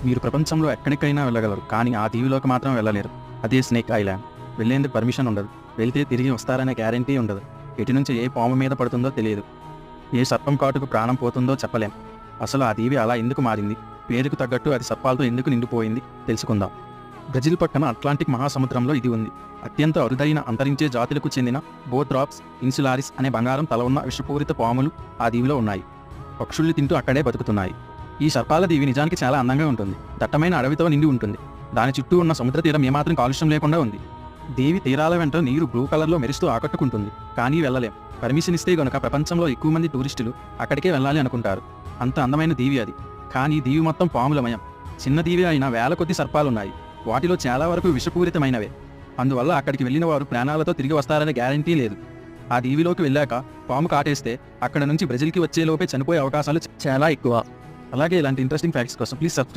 మీరు ప్రపంచంలో ఎక్కడికైనా వెళ్ళగలరు, కానీ ఆ దీవిలోకి మాత్రం వెళ్ళలేరు. అదే స్నేక్ ఐలాండ్. వెళ్ళేందుకు పర్మిషన్ ఉండదు. వెళ్తే తిరిగి వస్తారనే గ్యారంటీ ఉండదు. ఎటు నుంచి ఏ పాము మీద పడుతుందో తెలియదు. ఏ సర్పం కాటుకు ప్రాణం పోతుందో చెప్పలేం. అసలు ఆ దీవి అలా ఎందుకు మారింది? పేరుకు తగ్గట్టు అది సర్పాలతో ఎందుకు నిండిపోయింది తెలుసుకుందాం. బ్రెజిల్ పక్కన అట్లాంటిక్ మహాసముద్రంలో ఇది ఉంది. అత్యంత అరుదైన అంతరించే జాతులకు చెందిన బోత్రాప్స్ ఇన్సులారిస్ అనే బంగారం తల ఉన్న విషపూరిత పాములు ఆ దీవిలో ఉన్నాయి. పక్షుల్ని తింటూ అక్కడే బతుకుతున్నాయి. ఈ సర్పాల దీవి నిజానికి చాలా అందంగా ఉంటుంది. దట్టమైన అడవితో నిండి ఉంటుంది. దాని చుట్టూ ఉన్న సముద్ర తీరం ఏమాత్రం కాలుష్యం లేకుండా ఉంది. దేవి తీరాల వెంట నీరు బ్లూ కలర్లో మెరుస్తూ ఆకట్టుకుంటుంది. కానీ వెళ్ళలేం. పర్మిషన్ ఇస్తే గనుక ప్రపంచంలో ఎక్కువ మంది టూరిస్టులు అక్కడికే వెళ్ళాలి అనుకుంటారు. అంత అందమైన దీవి అది. కానీ దీవి మొత్తం పాములమయం. చిన్న దీవి అయినా వేల కొద్ది సర్పాలున్నాయి. వాటిలో చాలా వరకు విషపూరితమైనవే. అందువల్ల అక్కడికి వెళ్ళిన వారు ప్రాణాలతో తిరిగి వస్తారనే గ్యారంటీ లేదు. ఆ దీవిలోకి వెళ్ళాక పాము కాటేస్తే అక్కడ నుంచి బ్రెజిల్కి వచ్చేలోపే చనిపోయే అవకాశాలు చాలా ఎక్కువ. అలాగే ఇలాంటి ఇంట్రెస్టింగ్ ఫ్యాక్ట్స్ కోసం ప్లీజ్ సబ్స్క్రైబ్.